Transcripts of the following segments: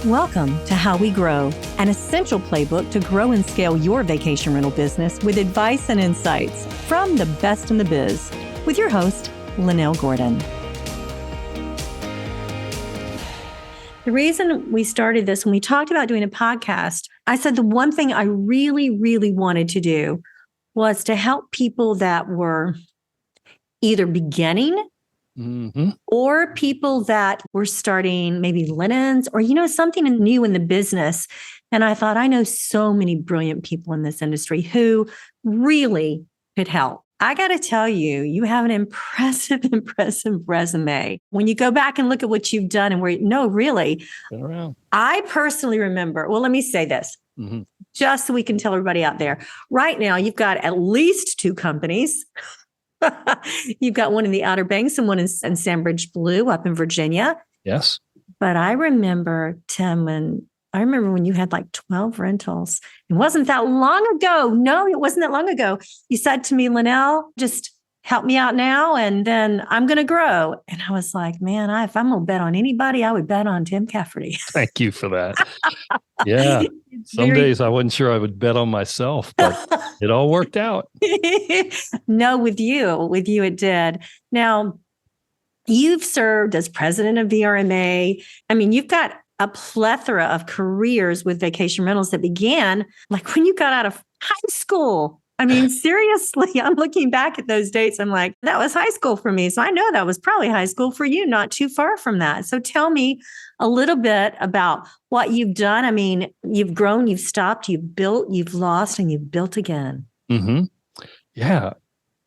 Welcome to How We Grow, an essential playbook to grow and scale your vacation rental business with advice and insights from the best in the biz, with your host, Linnell Gordon. The reason we started this, when we talked about doing a podcast, I said the one thing I really wanted to do was to help people that were either beginning or people that were starting maybe linens or, something new in the business. And I thought, I know so many brilliant people in this industry who really could help. I got to tell you, you have an impressive resume. When you go back and look at what you've done and really, been around. I personally remember, well, let me say this, just so we can tell everybody out there. Right now, you've got at least 2 companies. You've got one in the Outer Banks and one in Sandbridge Blue up in Virginia. Yes. But I remember, Tim, when you had like 12 rentals. It wasn't that long ago. No, it wasn't that long ago. You said to me, Linnell, just help me out now, and then I'm going to grow. And I was like, man, if I'm going to bet on anybody, I would bet on Tim Cafferty. Thank you for that. Yeah. Some days I wasn't sure I would bet on myself, but it all worked out. No, with you it did. Now, you've served as president of VRMA. I mean, you've got a plethora of careers with vacation rentals that began like when you got out of high school. I mean, seriously, I'm looking back at those dates. I'm like, that was high school for me. So I know that was probably high school for you, not too far from that. So tell me a little bit about what you've done. I mean, you've grown, you've stopped, you've built, you've lost, and you've built again. Yeah.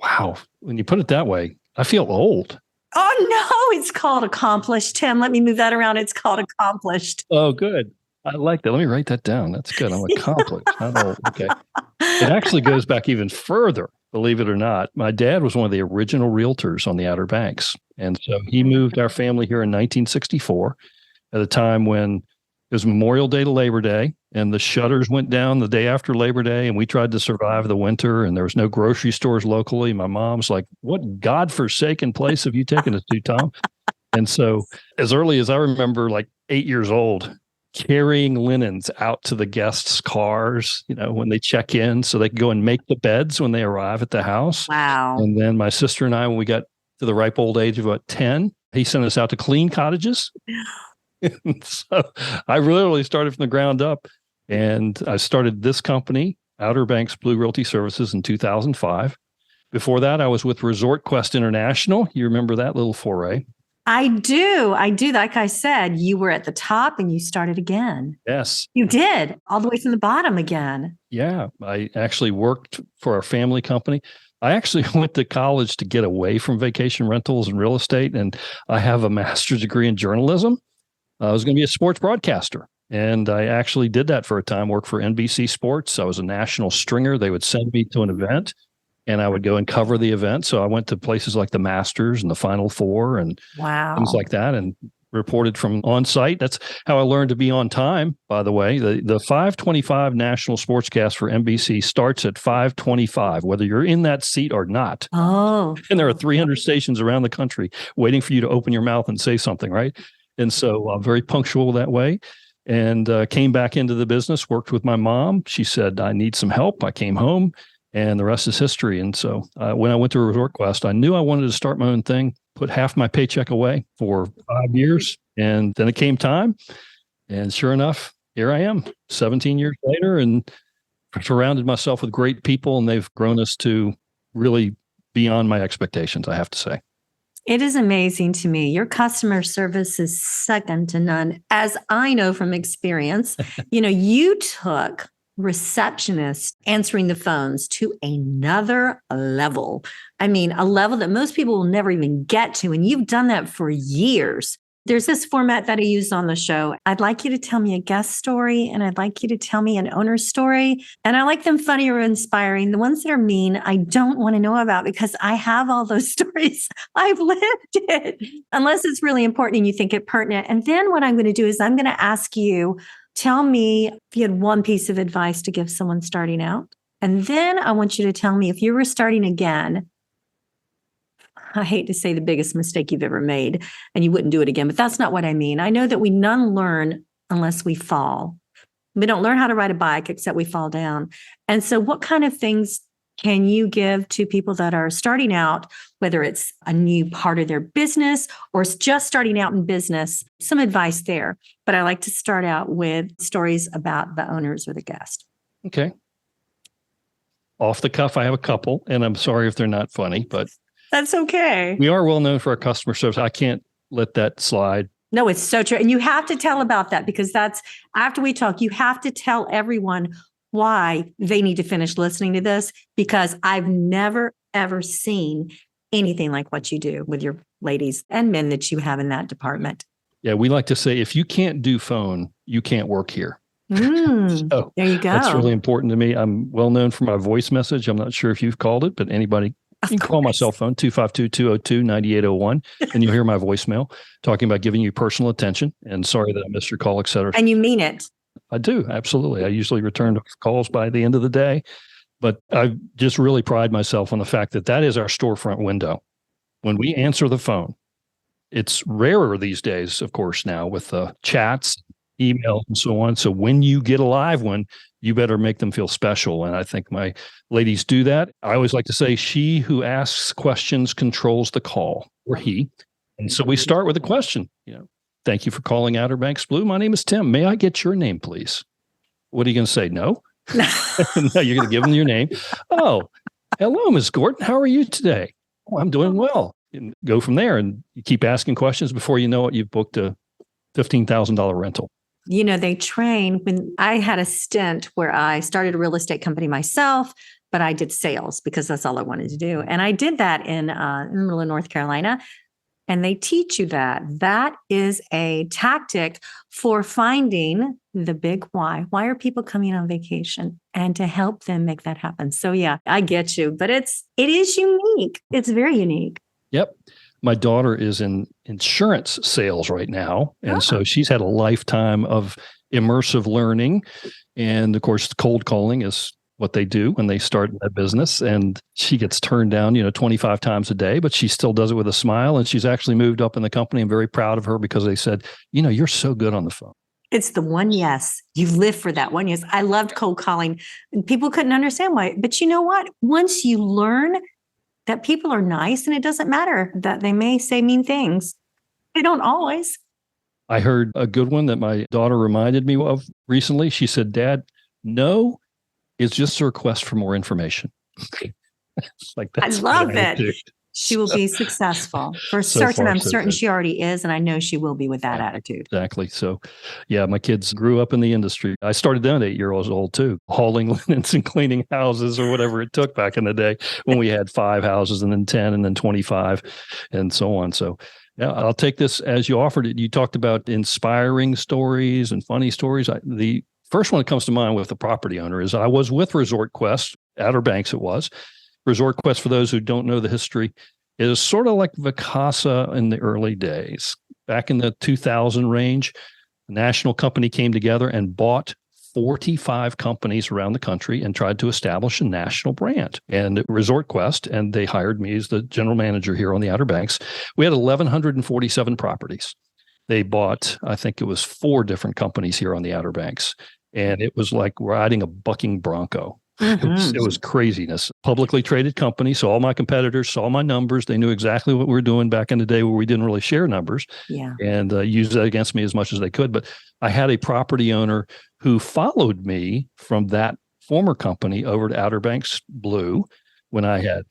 Wow. When you put it that way, I feel old. Oh, no, it's called accomplished. Tim, let me move that around. It's called accomplished. Oh, good. I like that. Let me write that down. That's good. I'm accomplished. Not old. Okay. It actually goes back even further, believe it or not. My dad was one of the original realtors on the Outer Banks. And so he moved our family here in 1964 at a time when it was Memorial Day to Labor Day, and the shutters went down the day after Labor Day, and we tried to survive the winter, and there was no grocery stores locally. My mom's like, what godforsaken place have you taken us to, Tom? And so as early as I remember, like 8 years old, carrying linens out to the guests' cars, when they check in so they can go and make the beds when they arrive at the house. Wow. And then my sister and I, when we got to the ripe old age of 10, he sent us out to clean cottages. And so I literally started from the ground up, and I started this company, Outer Banks Blue Realty Services, in 2005. Before that, I was with Resort Quest International. You remember that little foray? I do. Like I said, you were at the top and you started again. Yes. You did, all the way from the bottom again. Yeah. I actually worked for our family company. I actually went to college to get away from vacation rentals and real estate, and I have a master's degree in journalism. I was going to be a sports broadcaster, and I actually did that for a time, worked for NBC Sports. I was a national stringer. They would send me to an event, and I would go and cover the event. So I went to places like the Masters and the Final Four and things like that, and reported from on site. That's how I learned to be on time, by the way. The 5:25 national sportscast for NBC starts at 5:25, whether you're in that seat or not. Oh. And there are 300 stations around the country waiting for you to open your mouth and say something, right? And so I'm very punctual that way. And came back into the business, worked with my mom. She said, I need some help. I came home, and the rest is history. And so when I went to Resort Quest, I knew I wanted to start my own thing, put half my paycheck away for 5 years. And then it came time. And sure enough, here I am 17 years later, and surrounded myself with great people, and they've grown us to really beyond my expectations, I have to say. It is amazing to me. Your customer service is second to none, as I know from experience. You took receptionists answering the phones to another level. I mean, a level that most people will never even get to. And you've done that for years. There's this format that I use on the show. I'd like you to tell me a guest story, and I'd like you to tell me an owner story. And I like them funny or inspiring. The ones that are mean, I don't want to know about, because I have all those stories. I've lived it, unless it's really important and you think it pertinent. And then what I'm going to do is I'm going to ask you, tell me if you had one piece of advice to give someone starting out. And then I want you to tell me, if you were starting again, I hate to say the biggest mistake you've ever made and you wouldn't do it again, but that's not what I mean. I know that we none learn unless we fall. We don't learn how to ride a bike except we fall down. And so what kind of things can you give to people that are starting out, whether it's a new part of their business or it's just starting out in business? Some advice there. But I like to start out with stories about the owners or the guest. Okay. Off the cuff, I have a couple, and I'm sorry if they're not funny, but that's okay. We are well known for our customer service. I can't let that slide. No, it's so true. And you have to tell about that, because that's after we talk, you have to tell everyone why they need to finish listening to this, because I've never, ever seen anything like what you do with your ladies and men that you have in that department. Yeah, we like to say, if you can't do phone, you can't work here. So there you go. That's really important to me. I'm well known for my voice message. I'm not sure if you've called it, but anybody, you can call my cell phone, 252-202-9801, and you'll hear my voicemail talking about giving you personal attention and sorry that I missed your call, et cetera. And you mean it. I do. Absolutely. I usually return calls by the end of the day, but I just really pride myself on the fact that that is our storefront window. When we answer the phone, it's rarer these days, of course, now with chats, emails, and so on. So when you get a live one, you better make them feel special. And I think my ladies do that. I always like to say, she who asks questions controls the call, or he. And so we start with a question. Thank you for calling Outer Banks Blue. My name is Tim. May I get your name, please? What are you going to say? No? No, you're going to give them your name. Oh, hello, Ms. Gordon. How are you today? Oh, I'm doing well. And go from there, and you keep asking questions. Before you know it, you've booked a $15,000 rental. They train. When I had a stint where I started a real estate company myself, but I did sales because that's all I wanted to do. And I did that in the middle of North Carolina. And they teach you that. That is a tactic for finding the big why. Why are people coming on vacation? And to help them make that happen. So yeah, I get you, but it is unique. It's very unique. Yep. My daughter is in insurance sales right now. And so she's had a lifetime of immersive learning. And of course, cold calling is what they do when they start in that business. And she gets turned down, 25 times a day, but she still does it with a smile. And she's actually moved up in the company. I'm very proud of her because they said, you're so good on the phone. It's the one yes. You live for that one yes. I loved cold calling. People couldn't understand why. But you know what? Once you learn that people are nice, and it doesn't matter that they may say mean things. They don't always. I heard a good one that my daughter reminded me of recently. She said, Dad, no, it's just a request for more information. I love that. She will be successful. For certain, I'm certain she already is, and I know she will be with that attitude. Exactly. So, yeah, my kids grew up in the industry. I started them at 8 years old too, hauling linens and cleaning houses or whatever it took back in the day when we had 5 houses and then 10 and then 25 and so on. So, yeah, I'll take this as you offered it. You talked about inspiring stories and funny stories. The first one that comes to mind with the property owner is I was with Resort Quest, Outer Banks it was. Resort Quest, for those who don't know the history, is sort of like Vacasa in the early days. Back in the 2000 range, the national company came together and bought 45 companies around the country and tried to establish a national brand. And Resort Quest, and they hired me as the general manager here on the Outer Banks. We had 1,147 properties. They bought, I think it was 4 different companies here on the Outer Banks. And it was like riding a bucking bronco. It was craziness. Publicly traded company. So all my competitors saw my numbers. They knew exactly what we were doing back in the day where we didn't really share numbers and use that against me as much as they could. But I had a property owner who followed me from that former company over to Outer Banks Blue when I had,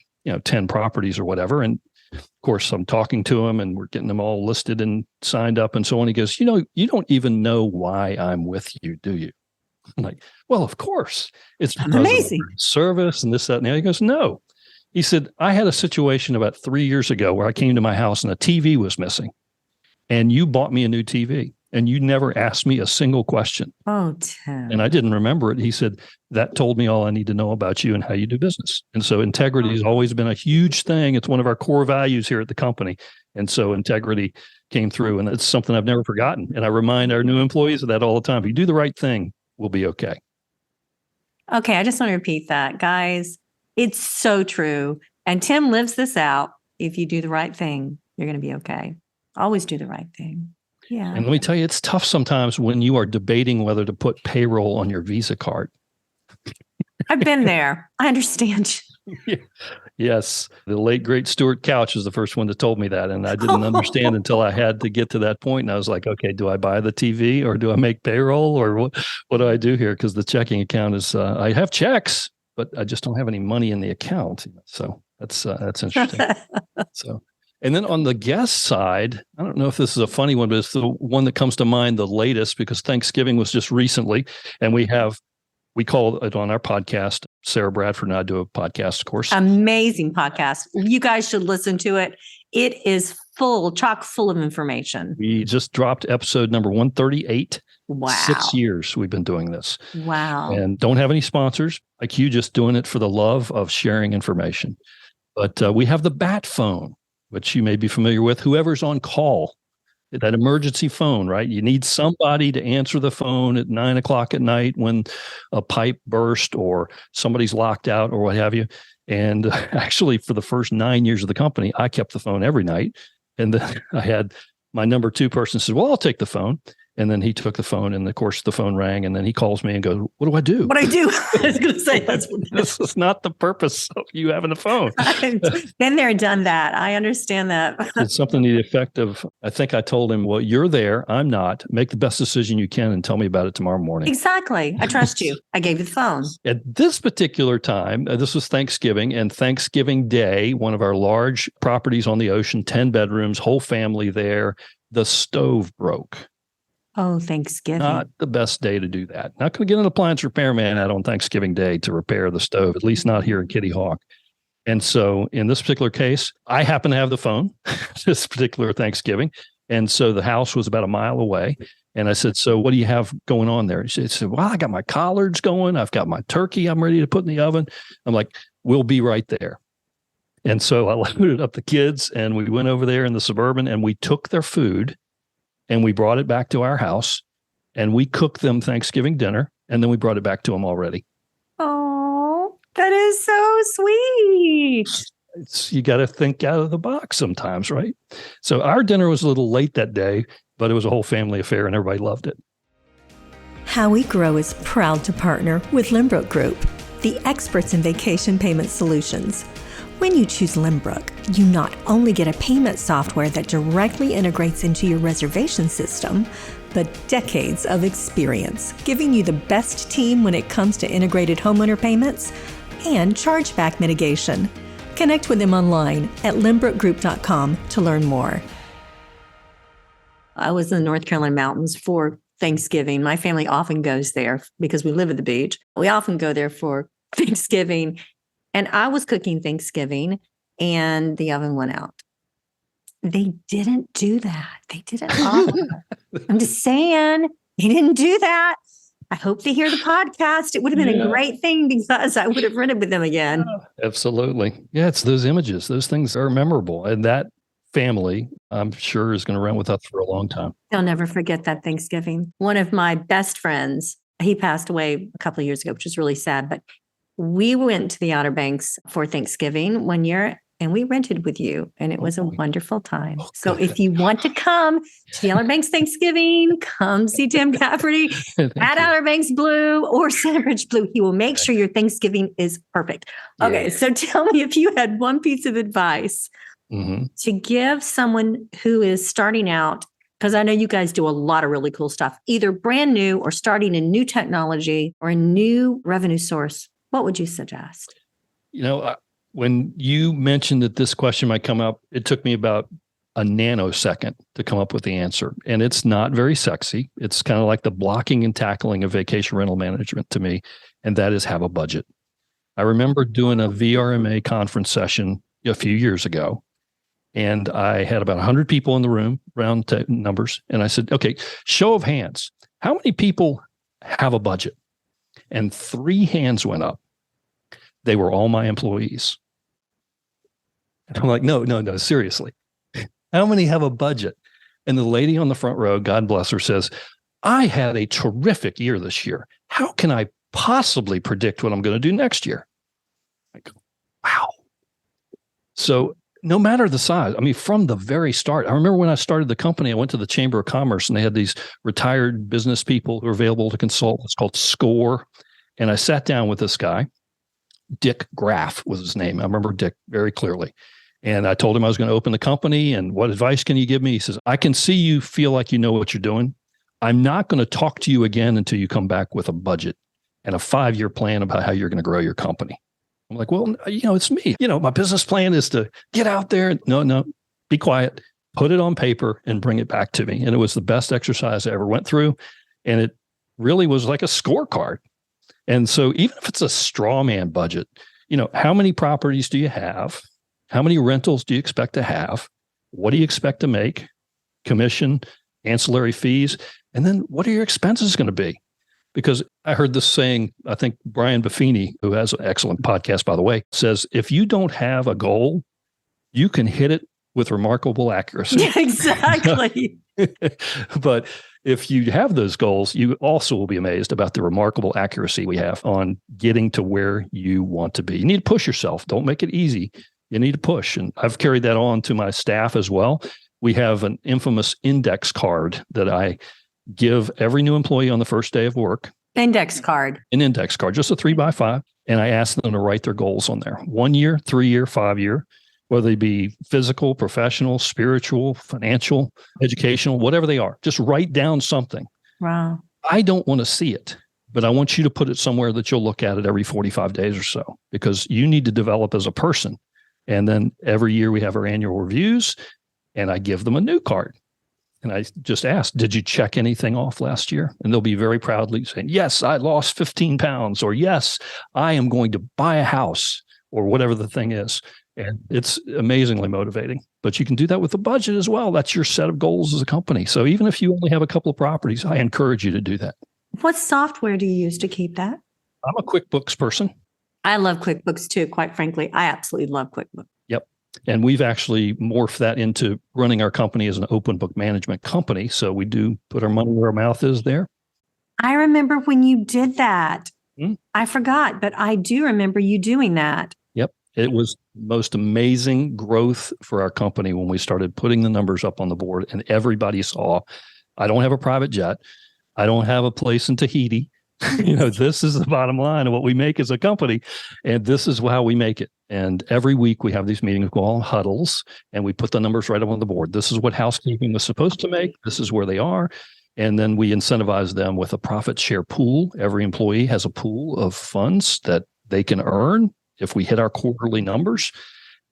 10 properties or whatever. And of course, I'm talking to him and we're getting them all listed and signed up and so on. He goes, you don't even know why I'm with you, do you? I'm like, well, of course. It's amazing service and this, that, and the other. He goes, no. He said, I had a situation about 3 years ago where I came to my house and a TV was missing. And you bought me a new TV and you never asked me a single question. Oh, Tim. And I didn't remember it. He said, that told me all I need to know about you and how you do business. And so integrity has always been a huge thing. It's one of our core values here at the company. And so integrity came through, and it's something I've never forgotten. And I remind our new employees of that all the time. If you do the right thing, we'll be okay. Okay, I just want to repeat that, guys. It's so true. And Tim lives this out. If you do the right thing, you're going to be okay. Always do the right thing. Yeah. And let me tell you, it's tough sometimes when you are debating whether to put payroll on your Visa card. I've been there. I understand. Yes. The late, great Stuart Couch was the first one that told me that. And I didn't understand until I had to get to that point. And I was like, okay, do I buy the TV or do I make payroll or what do I do here? Because the checking account is, I have checks, but I just don't have any money in the account. So that's interesting. So, and then on the guest side, I don't know if this is a funny one, but it's the one that comes to mind the latest because Thanksgiving was just recently. And we call it on our podcast, Sarah Bradford and I do a podcast, of course. Amazing podcast. You guys should listen to it. It is chock full of information. We just dropped episode number 138. Wow. 6 years we've been doing this. Wow. And don't have any sponsors, like you, just doing it for the love of sharing information. But we have the bat phone, which you may be familiar with, whoever's on call. That emergency phone, right? You need somebody to answer the phone at 9 o'clock at night when a pipe burst or somebody's locked out or what have you. And actually, for the first 9 years of the company, I kept the phone every night. And then I had my number two person said, well, I'll take the phone. And then he took the phone, and of course the phone rang, and then he calls me and goes, what do I do? What I do? I was going to say this is not the purpose of you having a phone. I've been there, done that. I understand that. It's something to the effect of, I think I told him, well, you're there, I'm not. Make the best decision you can and tell me about it tomorrow morning. Exactly. I trust you. I gave you the phone. At this particular time, this was Thanksgiving and Thanksgiving Day, one of our large properties on the ocean, 10 bedrooms, whole family there. The stove broke. Oh, Thanksgiving. Not the best day to do that. Not going to get an appliance repairman out on Thanksgiving Day to repair the stove, at least not here in Kitty Hawk. And so in this particular case, I happen to have the phone this particular Thanksgiving. And so the house was about a mile away. And I said, so what do you have going on there? She said, well, I got my collards going. I've got my turkey I'm ready to put in the oven. I'm like, we'll be right there. And so I loaded up the kids and we went over there in the Suburban and we took their food and we brought it back to our house and we cooked them Thanksgiving dinner. And then we brought it back to them already. Oh, that is so sweet. You got to think out of the box sometimes, right? So our dinner was a little late that day, but it was a whole family affair and everybody loved it. How We Grow is proud to partner with Limbrook Group, the experts in vacation payment solutions. When you choose Limbrook, you not only get a payment software that directly integrates into your reservation system, but decades of experience, giving you the best team when it comes to integrated homeowner payments and chargeback mitigation. Connect with them online at limbrookgroup.com to learn more. I was in the North Carolina mountains for Thanksgiving. My family often goes there because we live at the beach. We often go there for Thanksgiving. And I was cooking Thanksgiving and the oven went out. They didn't do that. They didn't. I'm just saying, they didn't do that. I hope they hear the podcast. It would have been a great thing because I would have rented with them again. Absolutely. Yeah, it's those images. Those things are memorable. And that family, I'm sure, is going to run with us for a long time. I'll never forget that Thanksgiving. One of my best friends, he passed away a couple of years ago, which is really sad, but we went to the Outer Banks for Thanksgiving one year and we rented with you and it was a wonderful time. So if you want to come to the Outer Banks Thanksgiving, come see Tim Cafferty at Outer Banks Blue or Centerbridge Blue. He will make sure your Thanksgiving is perfect. Okay. So tell me, if you had one piece of advice to give someone who is starting out, because I know you guys do a lot of really cool stuff, either brand new or starting a new technology or a new revenue source, what would you suggest? You know, when you mentioned that this question might come up, it took me about a nanosecond to come up with the answer. And it's not very sexy. It's kind of like the blocking and tackling of vacation rental management to me. And that is have a budget. I remember doing a VRMA conference session a few years ago. And I had about 100 people in the room, round numbers. And I said, okay, show of hands. How many people have a budget? And 3 hands went up. They were all my employees. And I'm like, no, seriously. How many have a budget? And the lady on the front row, God bless her, says, I had a terrific year this year. How can I possibly predict what I'm going to do next year? I go, wow. So no matter the size. I mean, from the very start, I remember when I started the company, I went to the Chamber of Commerce and they had these retired business people who were available to consult. It's called SCORE. And I sat down with this guy, Dick Graff was his name. I remember Dick very clearly. And I told him I was going to open the company and what advice can you give me? He says, I can see you feel like you know what you're doing. I'm not going to talk to you again until you come back with a budget and a 5-year plan about how you're going to grow your company. I'm like, well, it's me. My business plan is to get out there. No, be quiet, put it on paper and bring it back to me. And it was the best exercise I ever went through. And it really was like a scorecard. And so even if it's a straw man budget, how many properties do you have? How many rentals do you expect to have? What do you expect to make? Commission, ancillary fees, and then what are your expenses going to be? Because I heard this saying, I think Brian Buffini, who has an excellent podcast, by the way, says, if you don't have a goal, you can hit it with remarkable accuracy. Yeah, exactly. But if you have those goals, you also will be amazed about the remarkable accuracy we have on getting to where you want to be. You need to push yourself. Don't make it easy. You need to push. And I've carried that on to my staff as well. We have an infamous index card that I give every new employee on the first day of work. Index card. An index card, just a 3x5. And I ask them to write their goals on there. 1 year, 3 year, 5 year, whether they be physical, professional, spiritual, financial, educational, whatever they are. Just write down something. Wow. I don't want to see it, but I want you to put it somewhere that you'll look at it every 45 days or so, because you need to develop as a person. And then every year we have our annual reviews and I give them a new card. And I just ask, did you check anything off last year? And they'll be very proudly saying, yes, I lost 15 pounds, or yes, I am going to buy a house, or whatever the thing is. And it's amazingly motivating. But you can do that with a budget as well. That's your set of goals as a company. So even if you only have a couple of properties, I encourage you to do that. What software do you use to keep that? I'm a QuickBooks person. I love QuickBooks too, quite frankly. I absolutely love QuickBooks. Yep. And we've actually morphed that into running our company as an open book management company. So we do put our money where our mouth is there. I remember when you did that. I forgot, but I do remember you doing that. Yep. It was the most amazing growth for our company when we started putting the numbers up on the board and everybody saw, I don't have a private jet. I don't have a place in Tahiti. This is the bottom line of what we make as a company. And this is how we make it. And every week we have these meetings called huddles and we put the numbers right up on the board. This is what housekeeping was supposed to make. This is where they are. And then we incentivize them with a profit share pool. Every employee has a pool of funds that they can earn if we hit our quarterly numbers.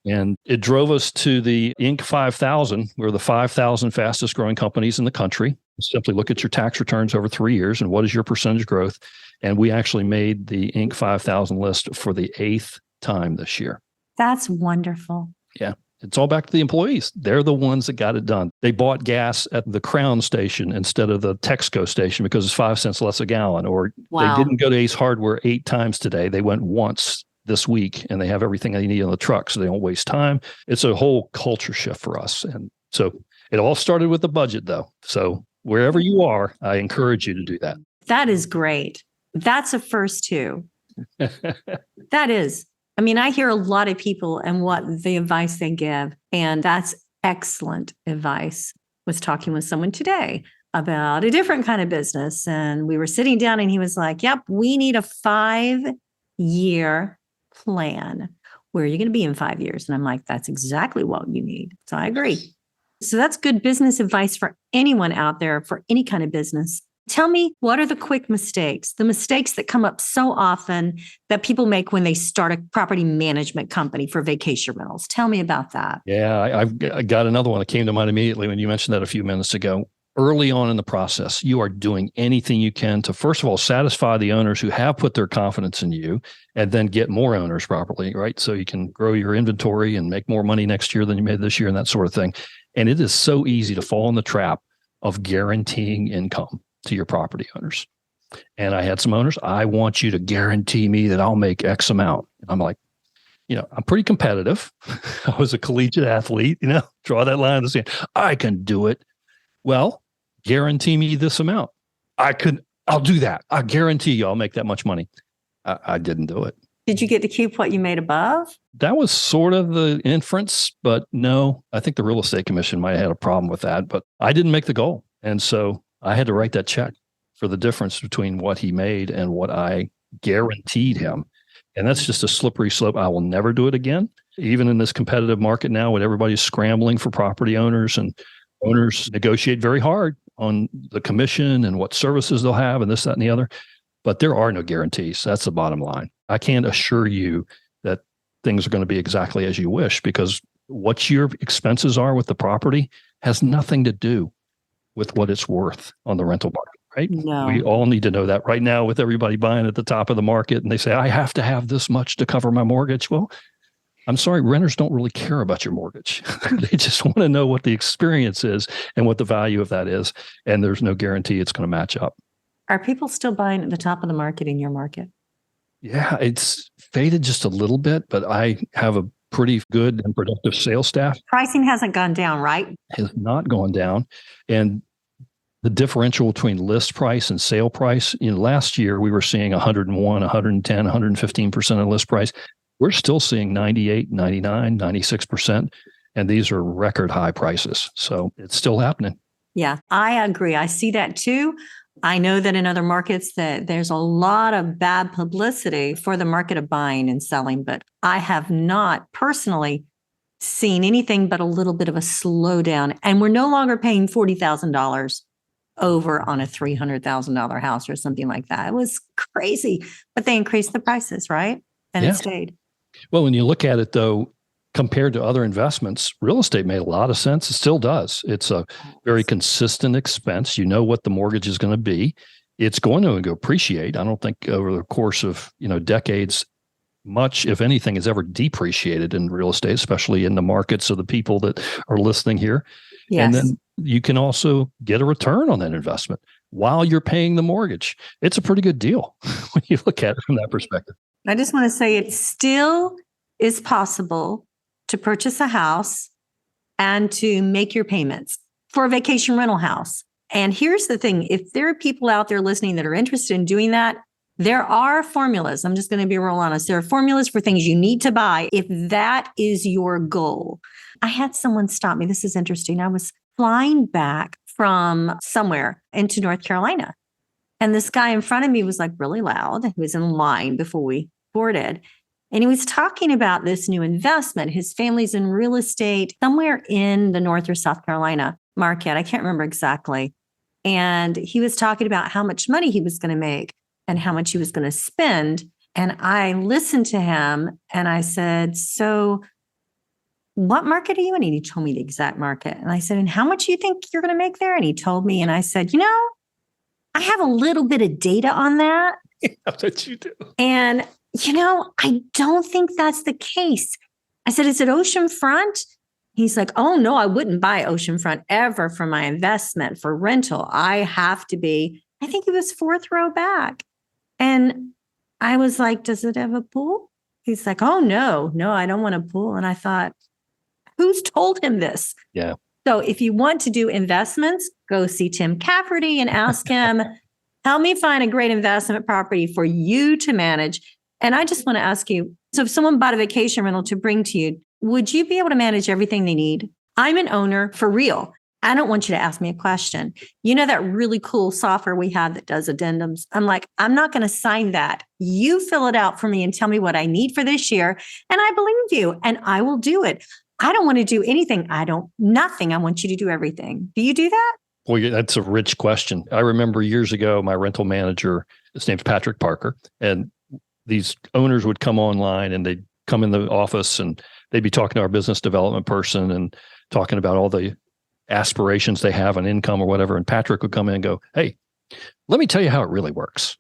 And it drove us to the Inc. 5000. We're the 5,000 fastest growing companies in the country. Simply look at your tax returns over 3 years and what is your percentage growth. And we actually made the Inc. 5000 list for the 8th time this year. That's wonderful. Yeah. It's all back to the employees. They're the ones that got it done. They bought gas at the Crown station instead of the Texaco station because it's 5 cents less a gallon. Or Wow. They didn't go to Ace Hardware 8 times today. They went once this week and they have everything they need on the truck so they don't waste time. It's a whole culture shift for us. And so it all started with the budget though. So wherever you are, I encourage you to do that. That is great. That's a first too. That is. I mean, I hear a lot of people and what the advice they give, and that's excellent advice. Was talking with someone today about a different kind of business, and we were sitting down and he was like, yep, we need a 5-year plan. Where are you going to be in 5 years? And I'm like, that's exactly what you need. So I agree. So that's good business advice for anyone out there for any kind of business. Tell me, what are the quick mistakes, the mistakes that come up so often that people make when they start a property management company for vacation rentals? Tell me about that. Yeah, I got another one that came to mind immediately when you mentioned that a few minutes ago. Early on in the process, you are doing anything you can to, first of all, satisfy the owners who have put their confidence in you and then get more owners properly, right? So you can grow your inventory and make more money next year than you made this year and that sort of thing. And it is so easy to fall in the trap of guaranteeing income to your property owners. And I had some owners, I want you to guarantee me that I'll make X amount. And I'm like, I'm pretty competitive. I was a collegiate athlete, draw that line in the sand. I can do it. Well, guarantee me this amount. I'll do that. I guarantee you I'll make that much money. I didn't do it. Did you get to keep what you made above? That was sort of the inference, but no, I think the real estate commission might have had a problem with that, but I didn't make the goal. And so I had to write that check for the difference between what he made and what I guaranteed him. And that's just a slippery slope. I will never do it again. Even in this competitive market now, when everybody's scrambling for property owners, and owners negotiate very hard on the commission and what services they'll have and this, that, and the other. But there are no guarantees. That's the bottom line. I can't assure you that things are going to be exactly as you wish, because what your expenses are with the property has nothing to do with what it's worth on the rental market, right? No. We all need to know that right now, with everybody buying at the top of the market and they say, I have to have this much to cover my mortgage. Well, I'm sorry, renters don't really care about your mortgage. They just want to know what the experience is and what the value of that is. And there's no guarantee it's going to match up. Are people still buying at the top of the market in your market? Yeah, it's faded just a little bit, but I have a pretty good and productive sales staff. Pricing hasn't gone down, right? Has not gone down. And the differential between list price and sale price, last year we were seeing 101, 110, 115% of list price. We're still seeing 98, 99, 96%. And these are record high prices. So it's still happening. Yeah, I agree. I see that too. I know that in other markets that there's a lot of bad publicity for the market of buying and selling, but I have not personally seen anything but a little bit of a slowdown. And we're no longer paying $40,000 over on a $300,000 house or something like that. It was crazy, but they increased the prices, right? And it stayed. Well, when you look at it though, compared to other investments, real estate made a lot of sense. It still does. It's a very consistent expense. You know what the mortgage is going to be. It's going to appreciate. I don't think over the course of, decades, much, if anything, is ever depreciated in real estate, especially in the markets of the people that are listening here. Yes. And then you can also get a return on that investment while you're paying the mortgage. It's a pretty good deal when you look at it from that perspective. I just want to say it still is possible to purchase a house and to make your payments for a vacation rental house. And here's the thing. If there are people out there listening that are interested in doing that, there are formulas. I'm just going to be real honest. There are formulas for things you need to buy if that is your goal. I had someone stop me. This is interesting. I was flying back from somewhere into North Carolina. And this guy in front of me was like really loud. He was in line before we boarded. And he was talking about this new investment. His family's in real estate somewhere in the North or South Carolina market. I can't remember exactly. And he was talking about how much money he was going to make and how much he was going to spend. And I listened to him and I said, so what market are you in? And he told me the exact market. And I said, and how much do you think you're going to make there? And he told me, and I said, I have a little bit of data on that. Yeah, that you do. And I don't think that's the case. I said, is it oceanfront? He's like, oh, no, I wouldn't buy oceanfront ever for my investment for rental. I have to be, I think it was fourth row back. And I was like, does it have a pool? He's like, oh, no, I don't want a pool. And I thought, who's told him this? Yeah. So if you want to do investments, go see Tim Cafferty and ask him, help me find a great investment property for you to manage. And I just want to ask you, so if someone bought a vacation rental to bring to you, would you be able to manage everything they need? I'm an owner for real. I don't want you to ask me a question. You know that really cool software we have that does addendums? I'm like, I'm not going to sign that. You fill it out for me and tell me what I need for this year. And I believe you and I will do it. I don't want to do anything. Nothing. I want you to do everything. Do you do that? Boy, that's a rich question. I remember years ago, my rental manager, his name's Patrick Parker, and these owners would come online and they'd come in the office and they'd be talking to our business development person and talking about all the aspirations they have on income or whatever. And Patrick would come in and go, hey, let me tell you how it really works.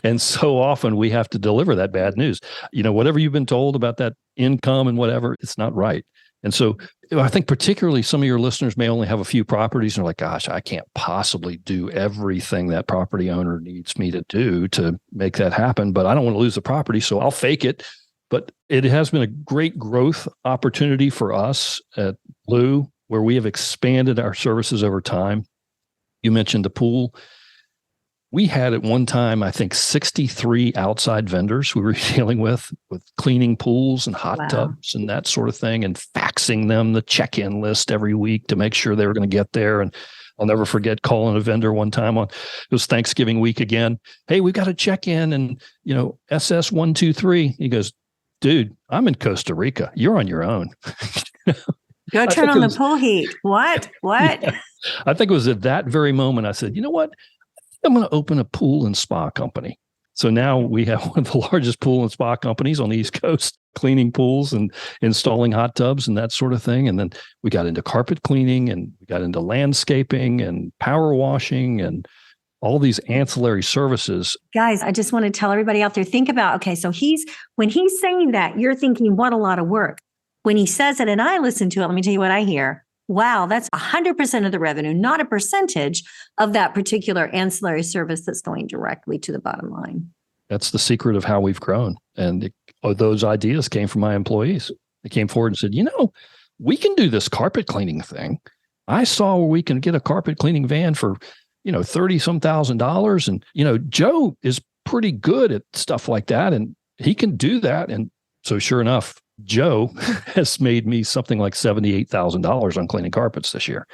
And so often we have to deliver that bad news. Whatever you've been told about that income and whatever, it's not right. And so I think particularly some of your listeners may only have a few properties and are like, gosh, I can't possibly do everything that property owner needs me to do to make that happen, but I don't want to lose the property, so I'll fake it. But it has been a great growth opportunity for us at Blue, where we have expanded our services over time. You mentioned the pool. We had at one time, I think, 63 outside vendors we were dealing with cleaning pools and hot tubs and that sort of thing, and faxing them the check-in list every week to make sure they were going to get there. And I'll never forget calling a vendor one time it was Thanksgiving week again. Hey, we've got to check in and, SS 123. He goes, dude, I'm in Costa Rica. You're on your own. Go turn on the pool heat. What? Yeah. I think it was at that very moment I said, you know what? I'm going to open a pool and spa company. So now we have one of the largest pool and spa companies on the East Coast, cleaning pools and installing hot tubs and that sort of thing. And then we got into carpet cleaning, and we got into landscaping and power washing and all these ancillary services. Guys, I just want to tell everybody out there, think about, okay, so when he's saying that, you're thinking, what a lot of work. When he says it and I listen to it, let me tell you what I hear. Wow, that's 100% of the revenue, not a percentage of that particular ancillary service that's going directly to the bottom line. That's the secret of how we've grown. And those ideas came from my employees. They came forward and said, we can do this carpet cleaning thing. I saw where we can get a carpet cleaning van for, $30-some thousand. And, Joe is pretty good at stuff like that, and he can do that. And so sure enough, Joe has made me something like $78,000 on cleaning carpets this year.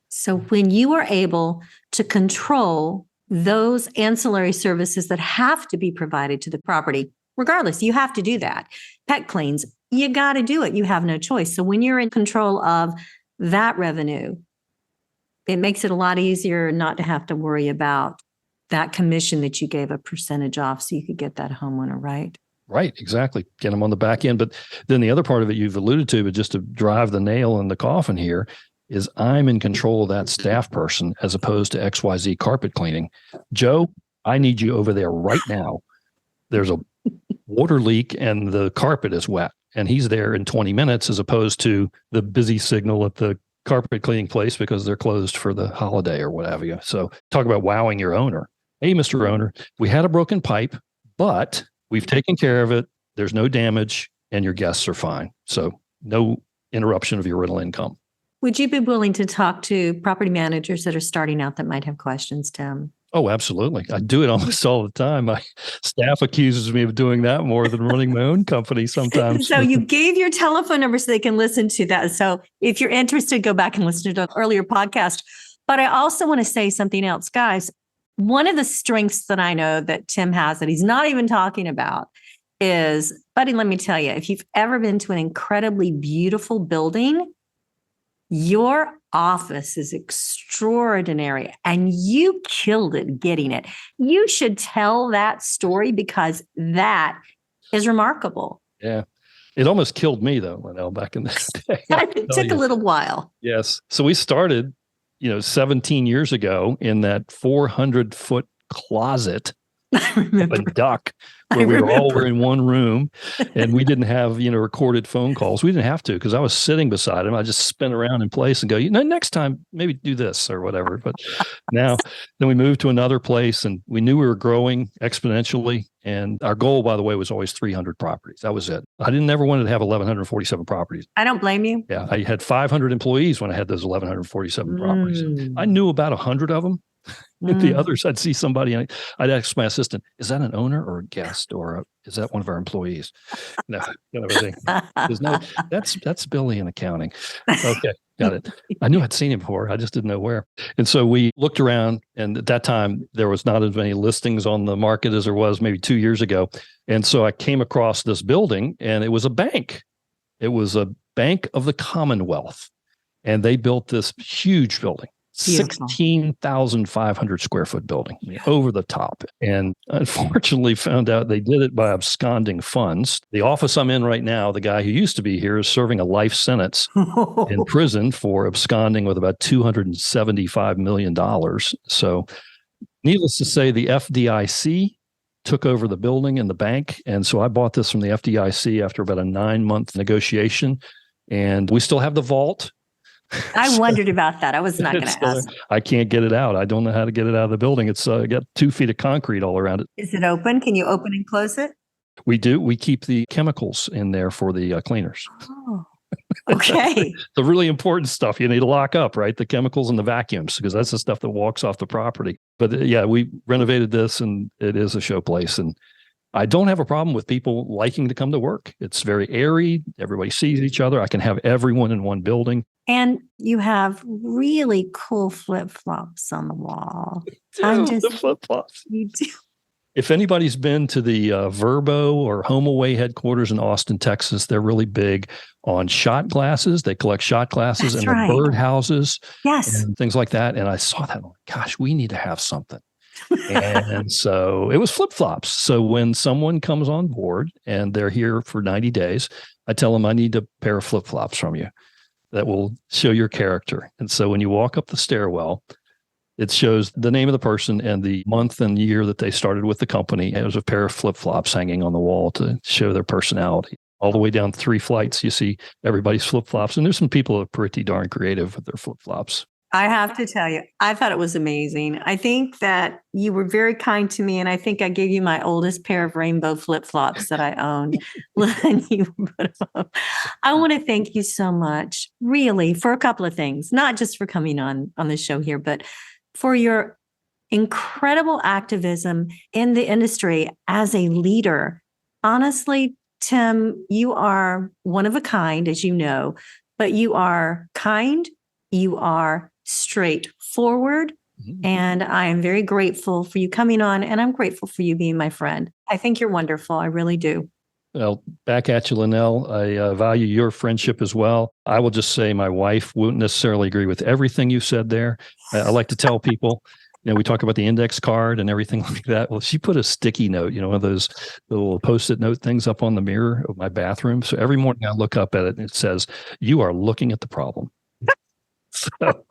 So when you are able to control those ancillary services that have to be provided to the property, regardless, you have to do that. Pet cleans, you got to do it. You have no choice. So when you're in control of that revenue, it makes it a lot easier not to have to worry about that commission that you gave a percentage off so you could get that homeowner, right? Right, exactly. Get them on the back end. But then the other part of it you've alluded to, but just to drive the nail in the coffin here, is I'm in control of that staff person as opposed to XYZ carpet cleaning. Joe, I need you over there right now. There's a water leak and the carpet is wet, and he's there in 20 minutes as opposed to the busy signal at the carpet cleaning place because they're closed for the holiday or what have you. So talk about wowing your owner. Hey, Mr. Owner, we had a broken pipe, but we've taken care of it. There's no damage and your guests are fine. So no interruption of your rental income. Would you be willing to talk to property managers that are starting out that might have questions, Tim? Oh, absolutely. I do it almost all the time. My staff accuses me of doing that more than running my own company sometimes. So you gave your telephone number so they can listen to that. So if you're interested, go back and listen to an earlier podcast. But I also want to say something else, guys. One of the strengths that I know that Tim has that he's not even talking about is, buddy, let me tell you, if you've ever been to an incredibly beautiful building, your office is extraordinary and you killed it getting it. You should tell that story because that is remarkable. Yeah. It almost killed me though, Linnell, back in this day. It took a little while. Yes. So we started, 17 years ago in that 400-foot closet up in Duck, where we were in one room, and we didn't have, recorded phone calls. We didn't have to because I was sitting beside him. I just spin around in place and go, next time maybe do this or whatever. But now, then we moved to another place, and we knew we were growing exponentially. And our goal, by the way, was always 300 properties. That was it. I didn't ever wanted to have 1,147 properties. I don't blame you. Yeah, I had 500 employees when I had those 1,147 properties. I knew about 100 of them. The others, I'd see somebody and I'd ask my assistant, is that an owner or a guest or is that one of our employees? No, kind of a thing. There's no, that's Billy in accounting. Okay, got it. I knew I'd seen him before. I just didn't know where. And so we looked around, and at that time, there was not as many listings on the market as there was maybe 2 years ago. And so I came across this building, and it was a bank. It was a Bank of the Commonwealth. And they built this huge building. 16,500 square foot building, over the top. And unfortunately found out they did it by absconding funds. The office I'm in right now, the guy who used to be here is serving a life sentence in prison for absconding with about $275 million. So needless to say, the FDIC took over the building and the bank. And so I bought this from the FDIC after about a 9-month negotiation. And we still have the vault. I wondered about that. I was not going to ask. I can't get it out. I don't know how to get it out of the building. It's got 2 feet of concrete all around it. Is it open? Can you open and close it? We do. We keep the chemicals in there for the cleaners. Oh. Okay. The really important stuff you need to lock up, right? The chemicals and the vacuums, because that's the stuff that walks off the property. But yeah, we renovated this and it is a show place. And I don't have a problem with people liking to come to work. It's very airy. Everybody sees each other. I can have everyone in one building. And you have really cool flip-flops on the wall. The flip-flops. You do. If anybody's been to the Verbo or HomeAway headquarters in Austin, Texas, they're really big on shot glasses. They collect shot glasses That's and right. the bird houses Yes. and things like that. And I saw that. I'm like, gosh, we need to have something. And so it was flip-flops. So when someone comes on board and they're here for 90 days, I tell them I need a pair of flip-flops from you that will show your character. And so when you walk up the stairwell, it shows the name of the person and the month and year that they started with the company. And it was a pair of flip-flops hanging on the wall to show their personality. All the way down 3 flights, you see everybody's flip-flops. And there's some people that are pretty darn creative with their flip-flops. I have to tell you, I thought it was amazing. I think that you were very kind to me, and I think I gave you my oldest pair of rainbow flip-flops that I owned. And you put them up. I want to thank you so much, really, for a couple of things, not just for coming on the show here, but for your incredible activism in the industry as a leader. Honestly, Tim, you are one of a kind, as you know, but you are kind, you are straightforward, and I am very grateful for you coming on, and I'm grateful for you being my friend. I think you're wonderful. I really do. Well, back at you, Linnell. I value your friendship as well. I will just say my wife won't necessarily agree with everything you said there. I like to tell people, we talk about the index card and everything like that. Well, she put a sticky note, one of those little Post-it note things up on the mirror of my bathroom. So every morning I look up at it and it says, "You are looking at the problem." So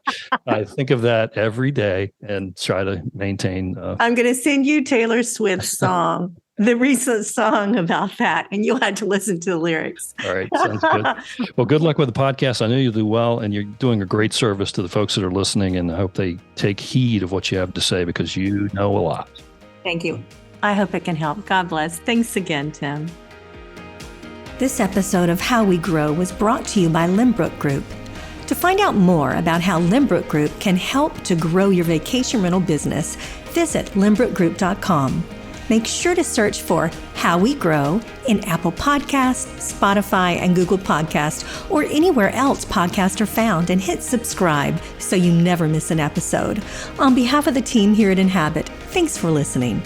I think of that every day and try to maintain. I'm going to send you Taylor Swift's song, the recent song about that, and you'll have to listen to the lyrics. All right. Sounds good. Well, good luck with the podcast. I know you do well, and you're doing a great service to the folks that are listening, and I hope they take heed of what you have to say because you know a lot. Thank you. I hope it can help. God bless. Thanks again, Tim. This episode of How We Grow was brought to you by Limbrook Group. To find out more about how Limbrook Group can help to grow your vacation rental business, visit limbrookgroup.com. Make sure to search for How We Grow in Apple Podcasts, Spotify, and Google Podcasts, or anywhere else podcasts are found, and hit subscribe so you never miss an episode. On behalf of the team here at Inhabit, thanks for listening.